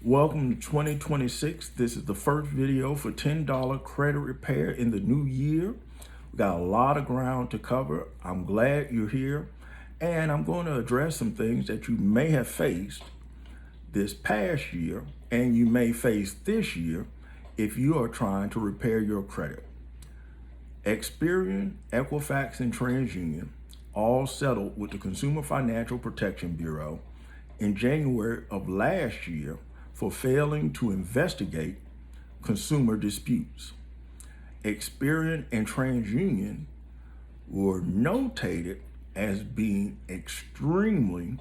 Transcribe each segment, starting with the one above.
Welcome to 2026. This is the first video for $10 credit repair in the new year. We got a lot of ground to cover. I'm glad you're here, and I'm going to address some things that you may have faced this past year and you may face this year if you are trying to repair your credit. Experian, Equifax, and TransUnion all settled with the Consumer Financial Protection Bureau in January of last year for failing to investigate consumer disputes. Experian and TransUnion were notated as being extremely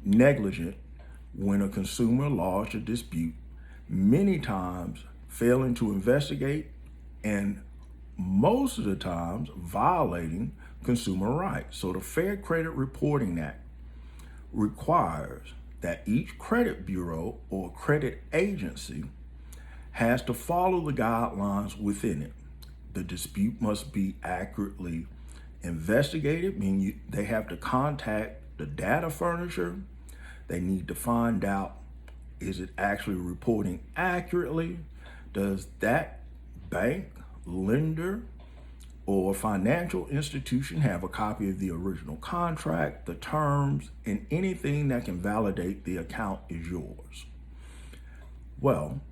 negligent when a consumer lodged a dispute, many times failing to investigate and most of the times violating consumer rights. So the Fair Credit Reporting Act requires that each credit bureau or credit agency has to follow the guidelines within it. The dispute must be accurately investigated, meaning they have to contact the data furnisher. They need to find out, is it actually reporting accurately? Does that bank, lender, or financial institution have a copy of the original contract, the terms, and anything that can validate the account is yours? Well,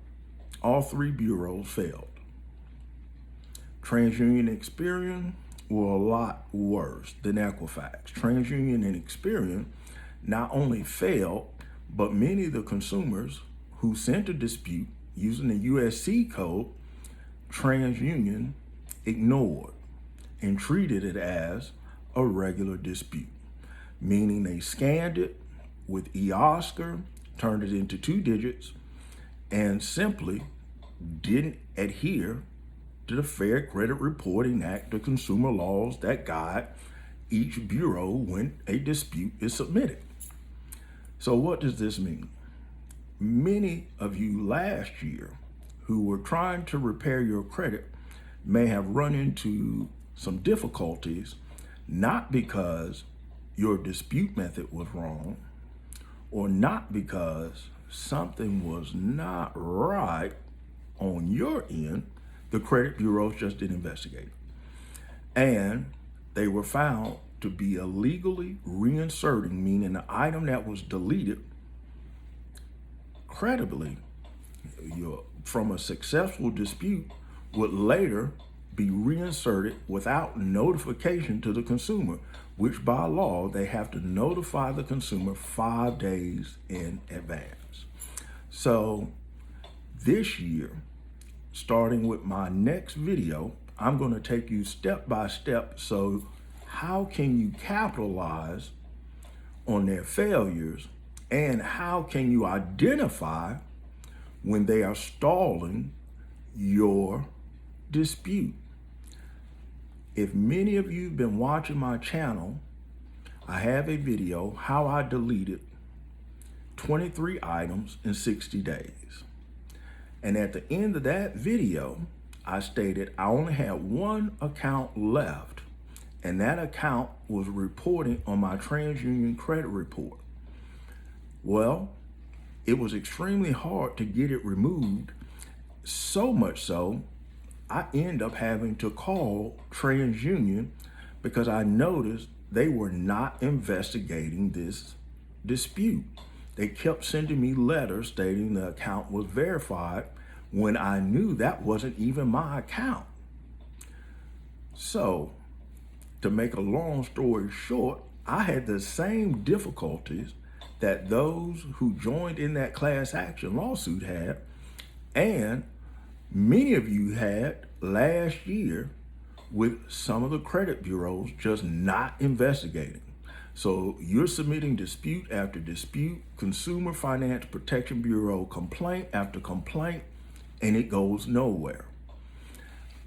all three bureaus failed. TransUnion and Experian were a lot worse than Equifax. TransUnion and Experian not only failed, but many of the consumers who sent a dispute using the USC code, TransUnion ignored and treated it as a regular dispute, meaning they scanned it with eOscar, turned it into 2 digits, and simply didn't adhere to the Fair Credit Reporting Act, the consumer laws that guide each bureau when a dispute is submitted. So what does this mean? Many of you last year who were trying to repair your credit may have run into some difficulties, not because your dispute method was wrong or not because something was not right on your end. The credit bureaus just didn't investigate. And they were found to be illegally reinserting, meaning the item that was deleted credibly from a successful dispute would later be reinserted without notification to the consumer, which by law, they have to notify the consumer 5 days in advance. So this year, starting with my next video, I'm going to take you step by step. So how can you capitalize on their failures, and how can you identify when they are stalling your dispute? If many of you have been watching my channel, I have a video how I deleted 23 items in 60 days. And at the end of that video, I stated I only had one account left, and that account was reporting on my TransUnion credit report. Well, it was extremely hard to get it removed, so much so I end up having to call TransUnion because I noticed they were not investigating this dispute. They kept sending me letters stating the account was verified when I knew that wasn't even my account. So, to make a long story short, I had the same difficulties that those who joined in that class action lawsuit had, and many of you had last year with some of the credit bureaus just not investigating. So you're submitting dispute after dispute, Consumer Financial Protection Bureau complaint after complaint, and it goes nowhere.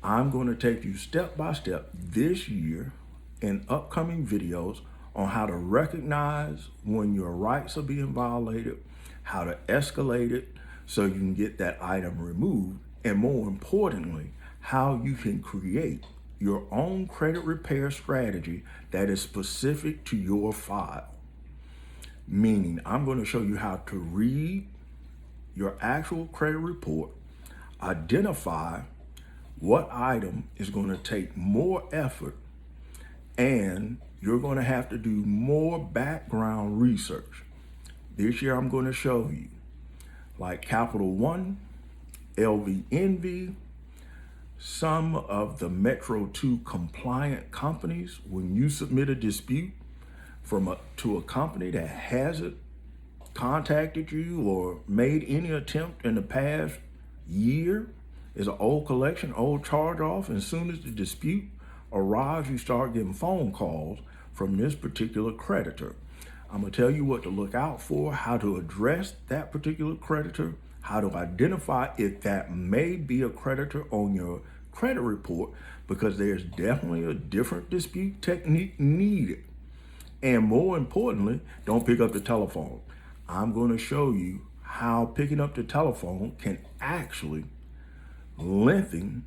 I'm going to take you step by step this year in upcoming videos on how to recognize when your rights are being violated, how to escalate it so you can get that item removed, and more importantly, how you can create your own credit repair strategy that is specific to your file. meaning I'm going to show you how to read your actual credit report, identify what item is going to take more effort, and you're going to have to do more background research. This year I'm going to show you like Capital One, LVNV, some of the Metro 2 compliant companies. When you submit a dispute to a company that hasn't contacted you or made any attempt in the past year, is an old collection, old charge off, and as soon as the dispute arrives, you start getting phone calls from this particular creditor. I'm gonna tell you what to look out for, how to address that particular creditor, how to identify if that may be a creditor on your credit report, because there's definitely a different dispute technique needed. And more importantly, don't pick up the telephone. I'm gonna show you how picking up the telephone can actually lengthen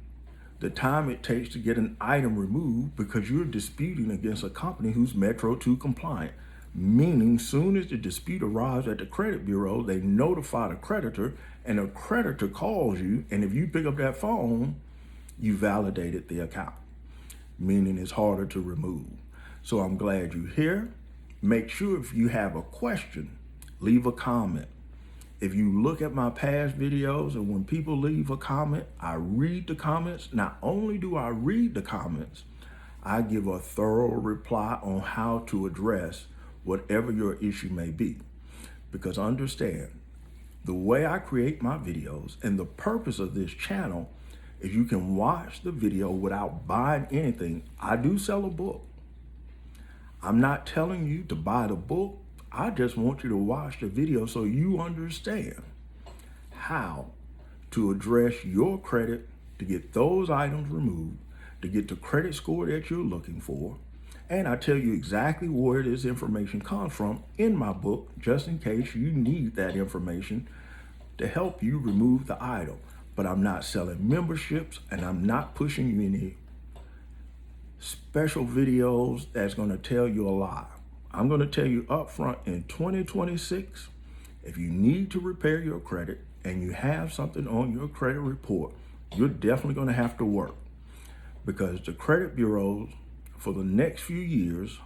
the time it takes to get an item removed, because you're disputing against a company who's Metro 2 compliant. Meaning, soon as the dispute arrives at the credit bureau, they notify the creditor, and the creditor calls you, and if you pick up that phone, you validated the account, meaning it's harder to remove. So I'm glad you're here. Make sure if you have a question, leave a comment. If you look at my past videos, and when people leave a comment, I read the comments. Not only do I read the comments, I give a thorough reply on how to address whatever your issue may be. Because understand, the way I create my videos and the purpose of this channel is you can watch the video without buying anything. I do sell a book. I'm not telling you to buy the book. I just want you to watch the video so you understand how to address your credit, to get those items removed, to get the credit score that you're looking for. And I tell you exactly where this information comes from in my book, just in case you need that information to help you remove the item. But I'm not selling memberships, and I'm not pushing you any special videos that's going to tell you a lie. I'm going to tell you up front, in 2026, if you need to repair your credit and you have something on your credit report, you're definitely going to have to work, because the credit bureaus for the next few years,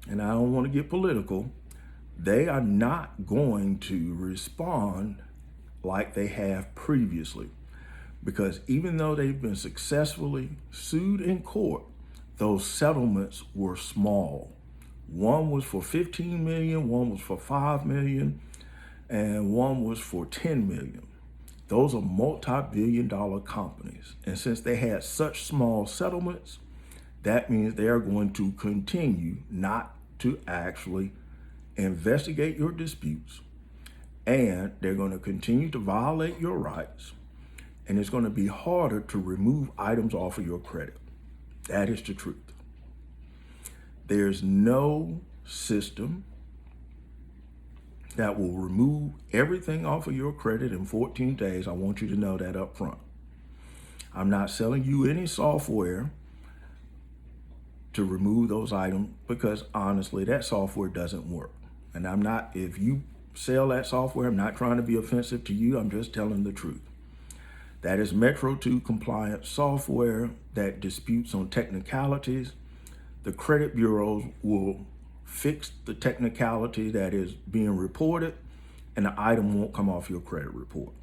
and I don't want to get political, they are not going to respond like they have previously. Because even though they've been successfully sued in court, those settlements were small. One was for 15 million, one was for 5 million, and one was for 10 million. Those are multi-billion-dollar companies. And since they had such small settlements, that means they are going to continue not to actually investigate your disputes, and they're going to continue to violate your rights, and it's going to be harder to remove items off of your credit. That is the truth. There's no system that will remove everything off of your credit in 14 days. I want you to know that up front. I'm not selling you any software to remove those items, because honestly, that software doesn't work. And I'm not, if you sell that software, I'm not trying to be offensive to you. I'm just telling the truth. That is Metro 2 compliant software that disputes on technicalities. The credit bureaus will fix the technicality that is being reported, and the item won't come off your credit report.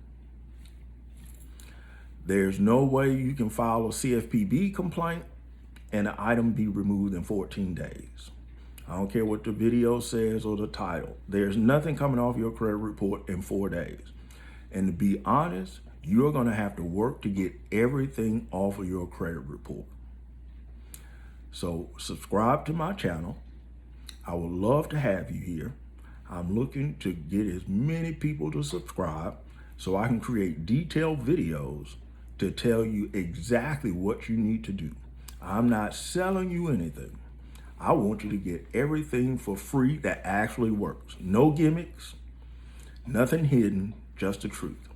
There's no way you can file a CFPB complaint and the item be removed in 14 days. I don't care what the video says or the title. There's nothing coming off your credit report in 4 days. And to be honest, you're gonna have to work to get everything off of your credit report. So subscribe to my channel. I would love to have you here. I'm looking to get as many people to subscribe so I can create detailed videos to tell you exactly what you need to do. I'm not selling you anything. I want you to get everything for free that actually works. No gimmicks, nothing hidden, just the truth.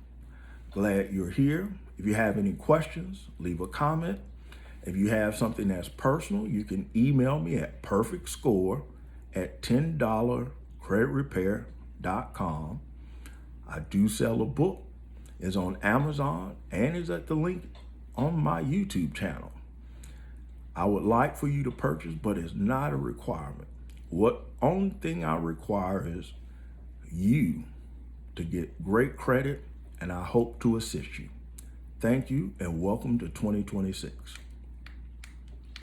Glad you're here. If you have any questions, leave a comment. If you have something that's personal, you can email me at perfectscore@$10 creditrepair.com. I do sell a book. It's on Amazon and is at the link on my YouTube channel. I would like for you to purchase, but it's not a requirement. What only thing I require is you to get great credit, and I hope to assist you. Thank you and welcome to 2026.